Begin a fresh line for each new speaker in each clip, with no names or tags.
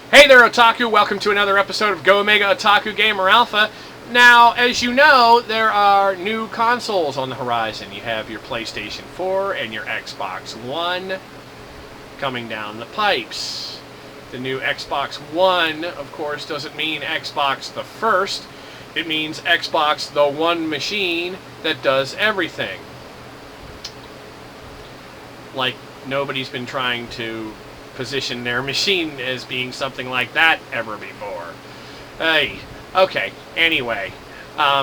Hey there, Otaku! Welcome to another episode of Go Omega Otaku Gamer Alpha. Now, as you know, there are new consoles on the horizon. You have your PlayStation 4 and your Xbox One coming down the pipes. The new Xbox One, of course, doesn't mean Xbox the first. It means Xbox the one machine that does everything. Like nobody's been trying to position their machine as being something like that ever before. Hey, okay. Anyway,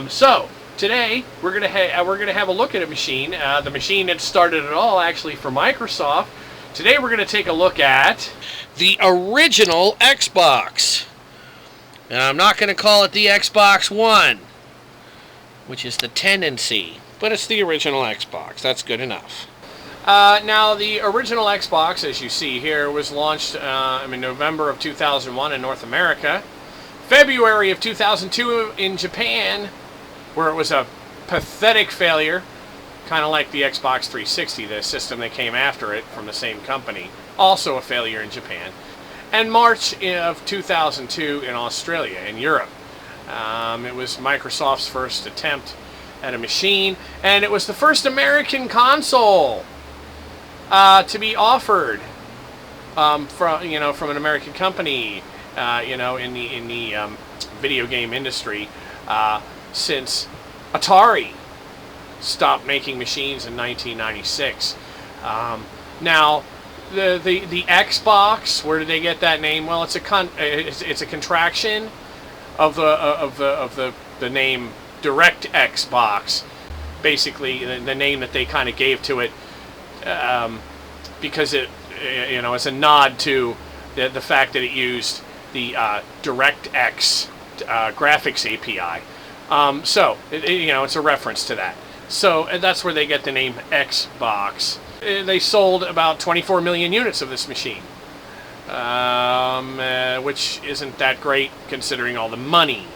so today we're gonna have a look at a machine. The machine that started it all, actually, for Microsoft. Today we're gonna take a look at the original Xbox. And I'm not gonna call it the Xbox One, which is the tendency, but it's the original Xbox. That's good enough. Now, the original Xbox, as you see here, was launched in November of 2001 in North America, February of 2002 in Japan, where it was a pathetic failure, kind of like the Xbox 360, the system that came after it from the same company, also a failure in Japan, and March of 2002 in Australia, in Europe. It was Microsoft's first attempt at a machine, and it was the first American console to be offered from an American company, in the video game industry, since Atari stopped making machines in 1996. Now, the Xbox, where did they get that name? Well, it's a contraction of the name DirectX Box, basically the name that they kind of gave to it. Because it's a nod to the fact that it used the DirectX graphics API. So it's a reference to that. So that's where they get the name Xbox. They sold about 24 million units of this machine, which isn't that great considering all the money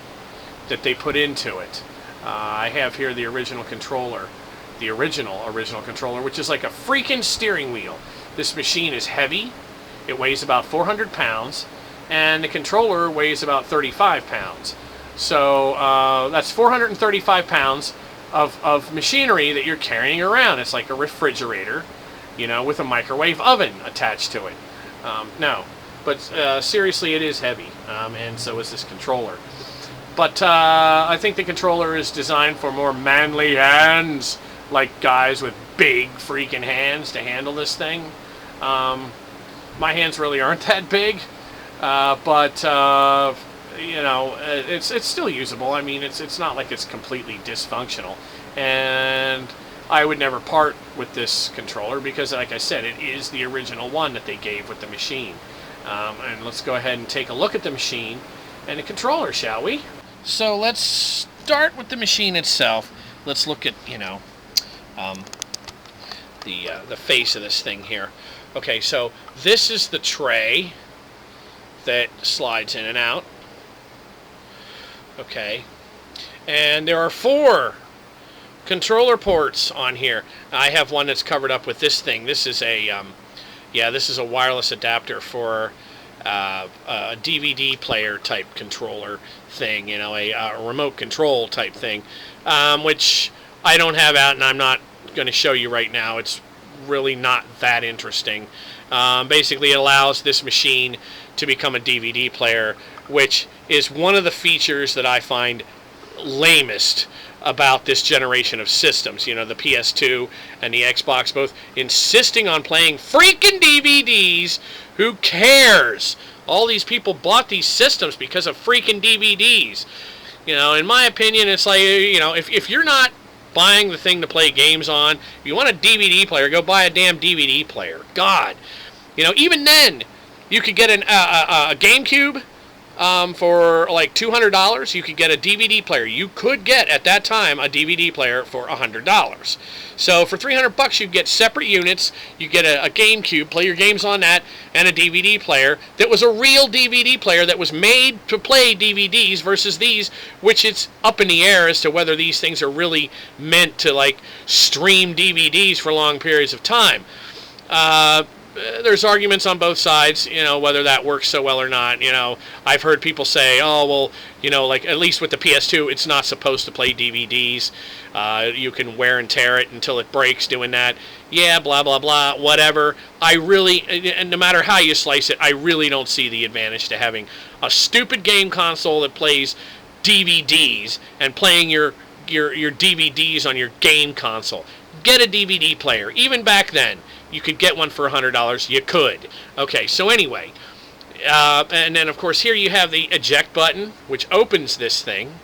that they put into it. I have here the original controller. The original controller, which is like a freaking steering wheel. This machine is heavy. It weighs about 400 pounds, and the controller weighs about 35 pounds. So that's 435 pounds of machinery that you're carrying around. It's like a refrigerator, with a microwave oven attached to it. Seriously, it is heavy, and so is this controller. But I think the controller is designed for more manly hands, like guys with big freaking hands to handle this thing. My hands really aren't that big, but it's still usable. I mean, it's not like it's completely dysfunctional, and I would never part with this controller because, like I said, it is the original one that they gave with the machine. And let's go ahead and take a look at the machine and the controller, shall we? So let's start with the machine itself. Let's look at the face of this thing here. Okay, so this is the tray that slides in and out. Okay, and there are 4 controller ports on here. I have one that's covered up with this thing. This is a this is a wireless adapter for a DVD player type controller thing, a remote control type thing, which I don't have out, and I'm not going to show you right now. It's really not that interesting. Basically, it allows this machine to become a DVD player, which is one of the features that I find lamest about this generation of systems. You know, the PS2 and the Xbox both insisting on playing freaking DVDs. Who cares? All these people bought these systems because of freaking DVDs. You know, in my opinion, it's like, you know, if you're not buying the thing to play games on, if you want a DVD player, go buy a damn DVD player. God. You know, even then, you could get a GameCube for like $200. You could get a DVD player. You could get, at that time, a DVD player for $100. So for $300, you get separate units. You get a GameCube, play your games on that, and a DVD player that was a real DVD player that was made to play DVDs versus these, which it's up in the air as to whether these things are really meant to like stream DVDs for long periods of time. There's arguments on both sides, you know, whether that works so well or not. You know, I've heard people say, oh, well, you know, like at least with the PS2, it's not supposed to play DVDs. You can wear and tear it until it breaks doing that. Yeah, blah, blah, blah, whatever. I really, and no matter how you slice it, I really don't see the advantage to having a stupid game console that plays DVDs and playing your DVDs on your game console. Get a DVD player. Even back then, you could get one for $100. You could. Okay, so anyway. And then, of course, here you have the eject button, which opens this thing.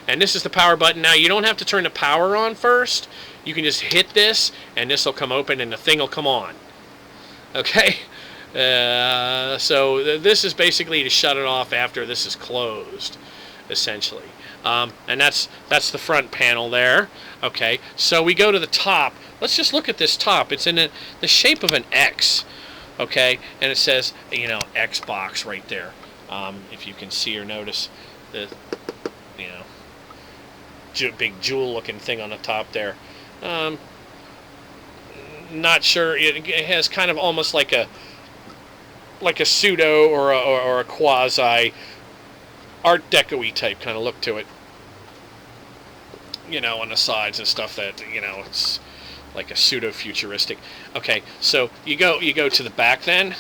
And this is the power button. Now, you don't have to turn the power on first. You can just hit this, and this will come open, and the thing will come on. Okay? So this is basically to shut it off after this is closed, essentially. And that's the front panel there. Okay, so we go to the top. Let's just look at this top. It's in the shape of an X. Okay, and it says, you know, Xbox right there. If you can see or notice the, you know, big jewel-looking thing on the top there. Not sure. It has kind of almost like a pseudo or a quasi Art Deco-y type kind of look to it. You know, on the sides and stuff that, you know, it's like a pseudo-futuristic. Okay, so you go to the back then,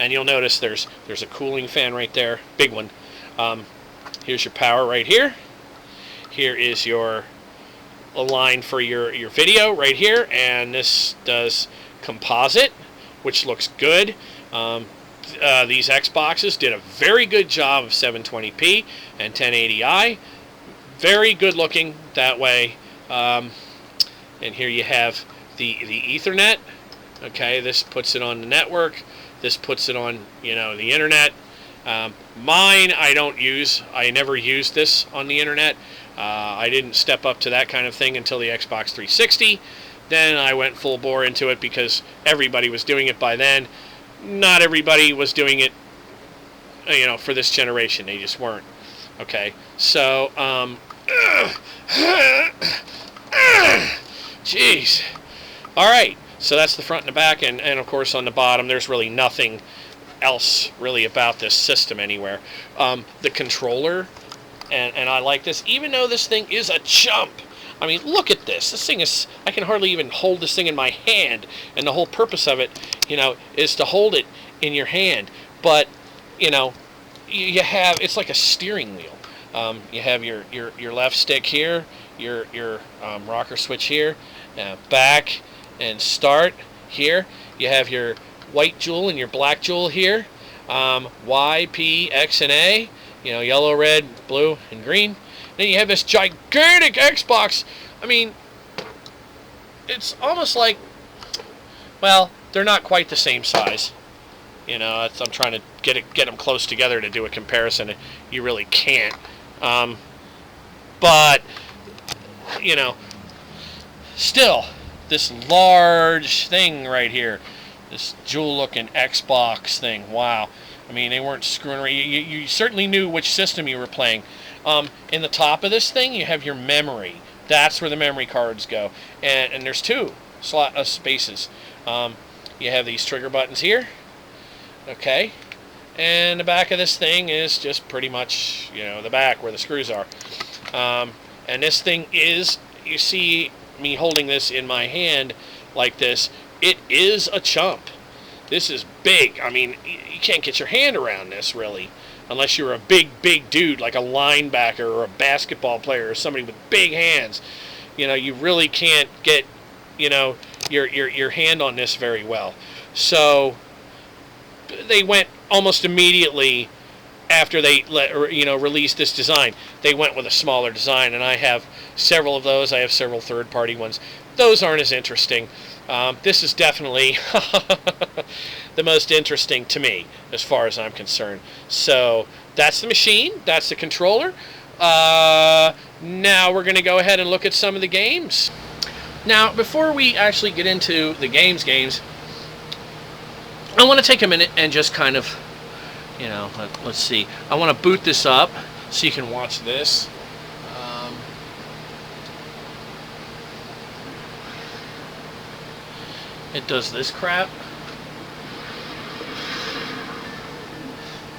and you'll notice there's a cooling fan right there, big one. Here's your power right here. Here is a line for your video right here, and this does composite, which looks good. These Xboxes did a very good job of 720p and 1080i. Very good looking that way. And here you have the Ethernet. Okay, this puts it on the network. This puts it on, you know, the internet. Mine, I don't use. I never used this on the internet. I didn't step up to that kind of thing until the Xbox 360. Then I went full bore into it because everybody was doing it by then. Not everybody was doing it, you know, for this generation. They just weren't. Okay, so, jeez. Alright, so that's the front and the back, and of course on the bottom there's really nothing else really about this system anywhere. The controller, and I like this, even though this thing is a chump. I mean, look at this. This thing is, I can hardly even hold this thing in my hand, and the whole purpose of it, you know, is to hold it in your hand. But, you know, you have, it's like a steering wheel. You have your left stick here, your rocker switch here, back and start here. You have your white jewel and your black jewel here. Y, P, X, and A. You know, yellow, red, blue, and green. Then you have this gigantic Xbox. I mean, it's almost like, well, they're not quite the same size. You know, I'm trying to get them close together to do a comparison. You really can't. But, you know, still, this large thing right here, this jewel-looking Xbox thing, wow. I mean, they weren't screwing around. You certainly knew which system you were playing. In the top of this thing, you have your memory. That's where the memory cards go. And there's two spaces. You have these trigger buttons here. Okay. And the back of this thing is just pretty much, you know, the back where the screws are. And this thing is, you see me holding this in my hand like this, it is a chump. This is big. I mean, you can't get your hand around this, really. unless you're a big dude like a linebacker or a basketball player or somebody with big hands. You really can't get, your hand on this very well. So they went almost immediately after they released this design. They went with a smaller design, and I have several of those. I have several third-party ones. Those aren't as interesting. This is definitely the most interesting to me, as far as I'm concerned. So that's the machine. That's the controller. Now we're going to go ahead and look at some of the games. Now, before we actually get into the games, I want to take a minute and just kind of, let's see. I want to boot this up so you can watch this. It does this crap.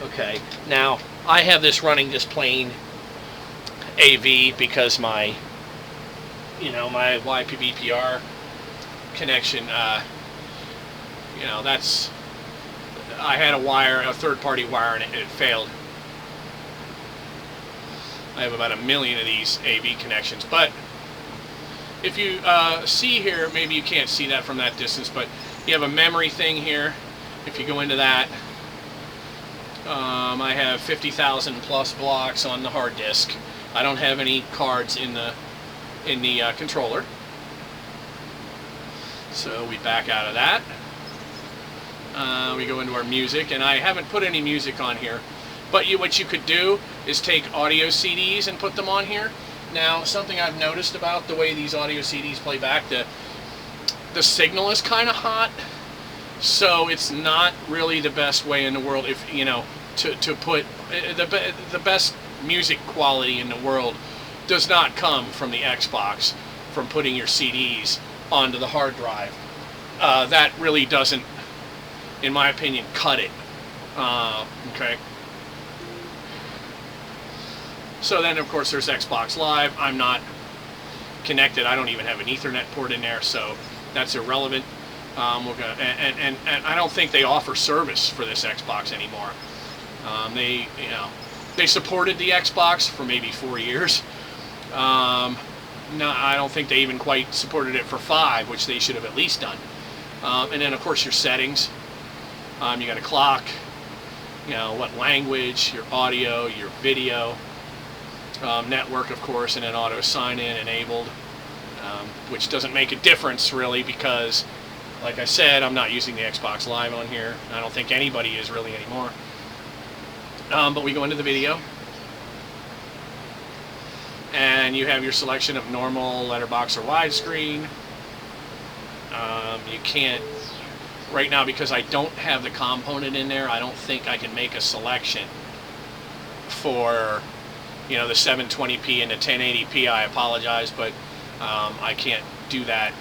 Okay, now I have this running just plain AV because my my YPBPR connection, that's, I had a third-party wire, and it failed. I have about 1 million of these AV connections, but if you see here, maybe you can't see that from that distance, but you have a memory thing here. If you go into that, I have 50,000 plus blocks on the hard disk. I don't have any cards in the controller. So we back out of that. We go into our music, and I haven't put any music on here. But what you could do is take audio CDs and put them on here. Now, something I've noticed about the way these audio CDs play back, the signal is kind of hot, so it's not really the best way in the world. If to put the best music quality in the world does not come from the Xbox, from putting your CDs onto the hard drive. That really doesn't, in my opinion, cut it. Okay. So then, of course, there's Xbox Live. I'm not connected. I don't even have an Ethernet port in there, so that's irrelevant. And I don't think they offer service for this Xbox anymore. They supported the Xbox for maybe 4 years. No, I don't think they even quite supported it for 5, which they should have at least done. And then, of course, your settings. You got a clock. What language, your audio, your video. Network, of course, and then auto sign-in enabled, which doesn't make a difference really because, like I said, I'm not using the Xbox Live on here. I don't think anybody is really anymore. But we go into the video, and you have your selection of normal, letterbox, or widescreen. You can't right now because I don't have the component in there. I don't think I can make a selection for the 720p and the 1080p. I apologize, but I can't do that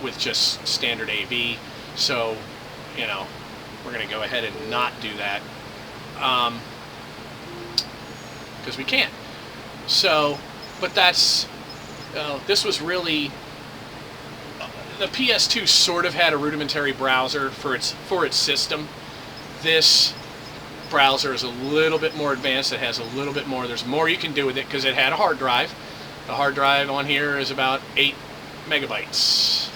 with just standard AV. So, we're going to go ahead and not do that because we can't. So, but that's this was really the PS2 sort of had a rudimentary browser for its system. This browser is a little bit more advanced. It has a little bit more. There's more you can do with it because it had a hard drive. The hard drive on here is about 8 megabytes.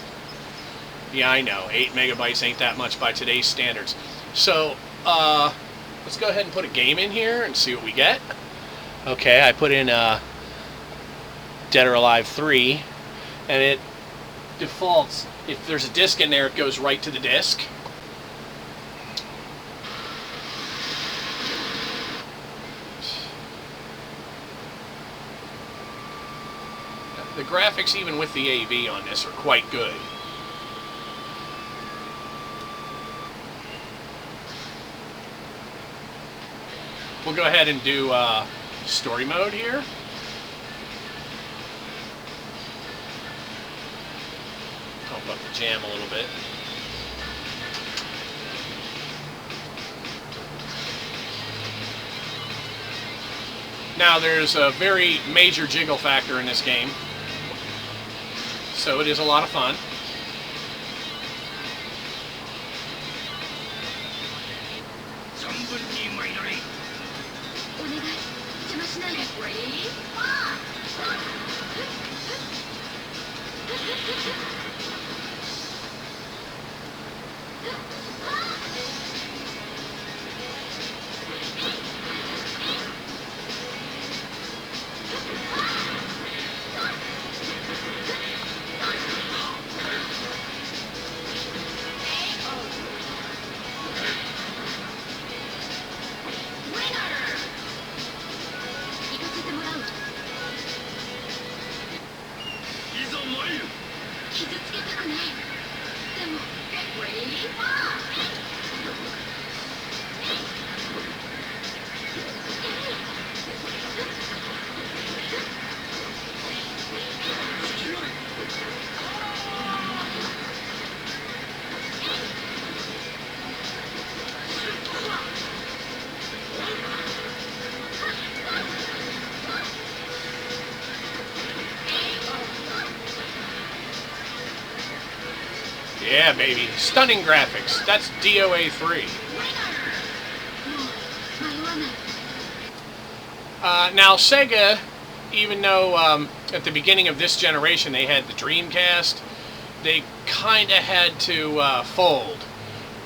Yeah, I know, 8 megabytes ain't that much by today's standards. So let's go ahead and put a game in here and see what we get. Okay, I put in Dead or Alive 3, and it defaults. If there's a disc in there, it goes right to the disc. The graphics, even with the AV on this, are quite good. We'll go ahead and do story mode here. Pump up the jam a little bit. Now there's a very major jiggle factor in this game, so it is a lot of fun. Yeah, baby. Stunning graphics. That's DOA 3. Now, Sega, even though at the beginning of this generation they had the Dreamcast, they kind of had to fold.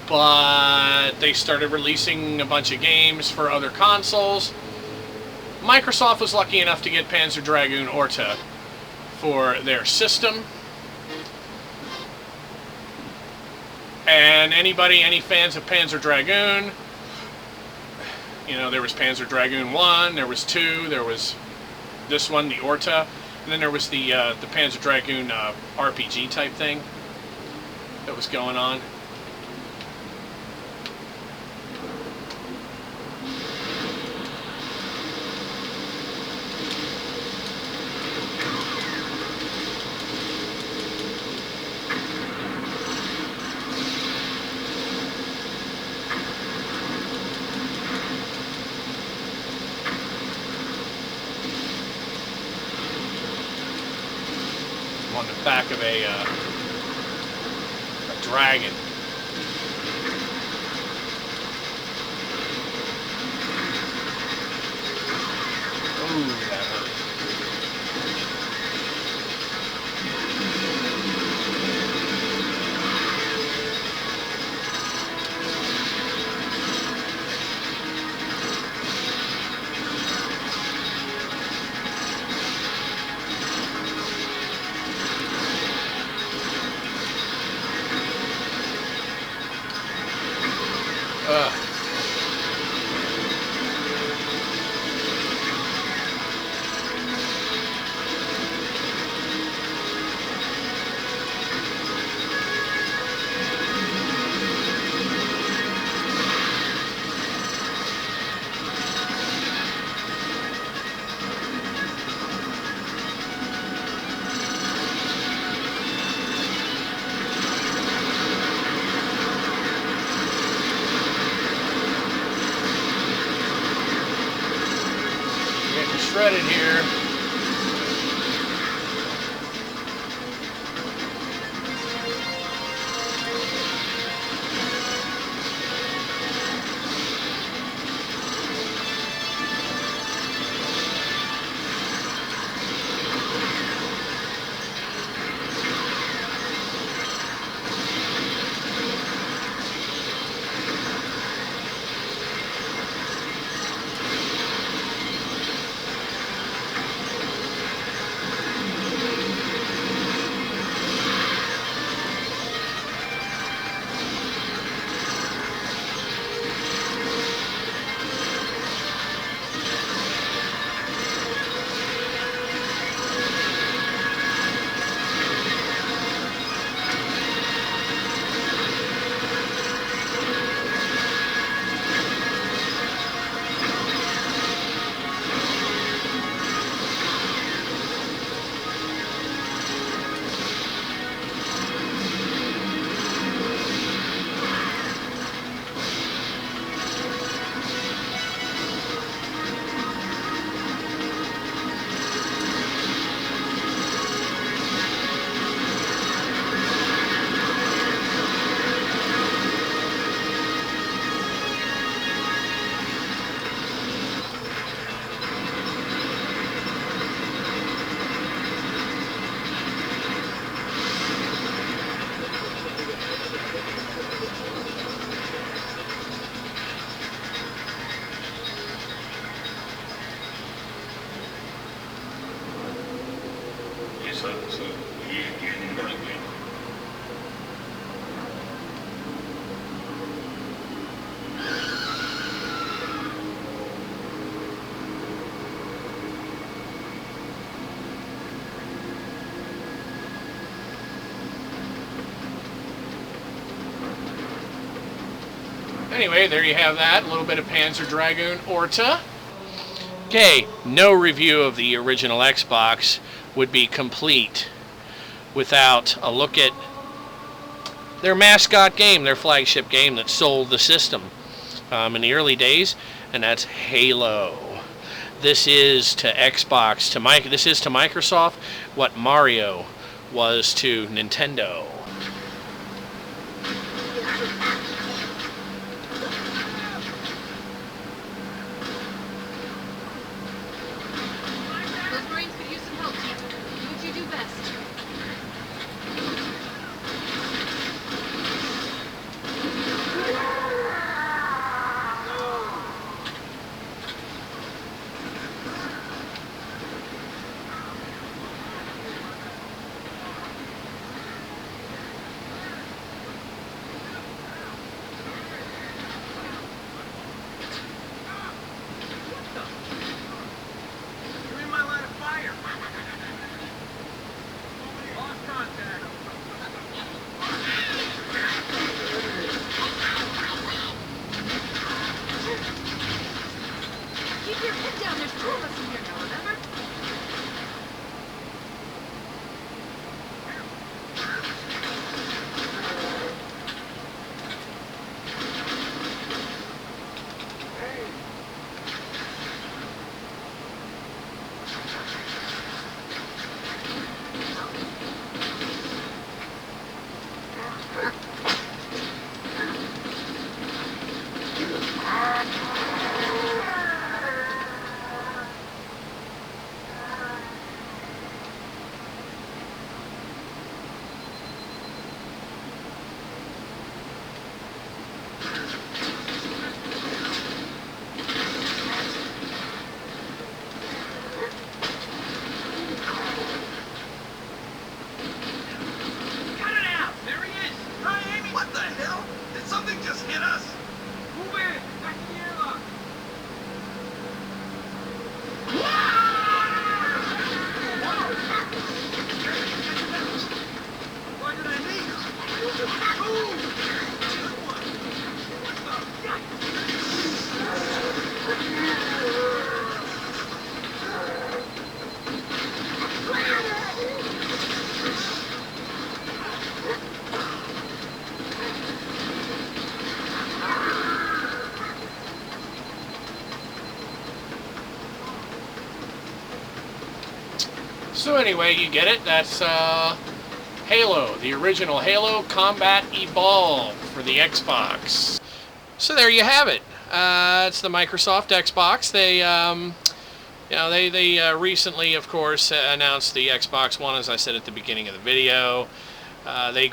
But they started releasing a bunch of games for other consoles. Microsoft was lucky enough to get Panzer Dragoon Orta for their system. And any fans of Panzer Dragoon, you know, there was Panzer Dragoon 1, there was 2, there was this one, the Orta, and then there was the Panzer Dragoon RPG type thing that was going on. On the back of a dragon. Ooh, that hurt. Shredded here. Anyway, there you have that. A little bit of Panzer Dragoon Orta. Okay, no review of the original Xbox would be complete without a look at their mascot game, their flagship game that sold the system in the early days, and that's Halo. This is to Xbox, this is to Microsoft what Mario was to Nintendo. So anyway, you get it. That's Halo, the original Halo Combat Evolved for the Xbox. So there you have it. It's the Microsoft Xbox. They, they recently, of course, announced the Xbox One, as I said at the beginning of the video. They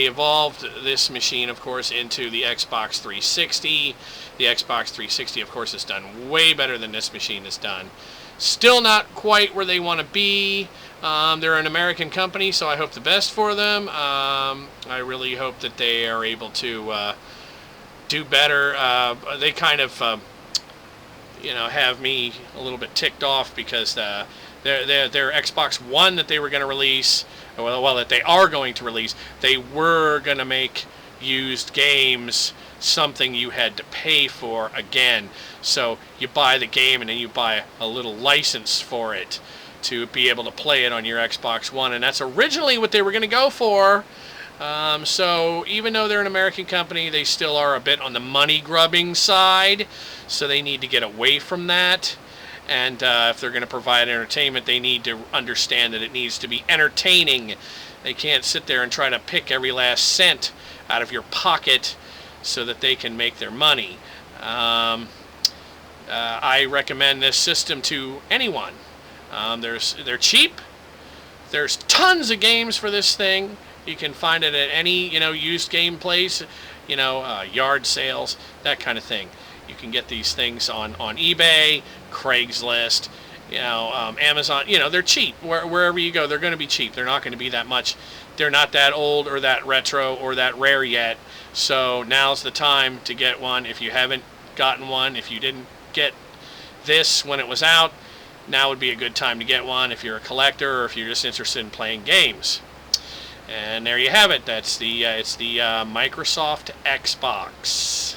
evolved this machine, of course, into the Xbox 360. The Xbox 360, of course, has done way better than this machine has done. Still not quite where they want to be. They're an American company, so I hope the best for them. I really hope that they are able to do better. They kind of, have me a little bit ticked off because their Xbox One that they were going to release, that they are going to release, they were going to make used games something you had to pay for again. So you buy the game and then you buy a little license for it to be able to play it on your Xbox One, and that's originally what they were going to go for. So even though they're an American company, they still are a bit on the money grubbing side, so they need to get away from that. And if they're going to provide entertainment, they need to understand that it needs to be entertaining. They can't sit there and try to pick every last cent out of your pocket so that they can make their money. I recommend this system to anyone. They're cheap. There's tons of games for this thing. You can find it at any used game place, yard sales, that kind of thing. You can get these things on eBay, Craigslist, Amazon, they're cheap. Wherever you go, they're going to be cheap. They're not going to be that much. They're not that old or that retro or that rare yet. So now's the time to get one. If you haven't gotten one, if you didn't get this when it was out, now would be a good time to get one if you're a collector or if you're just interested in playing games. And there you have it. That's it's the Microsoft Xbox.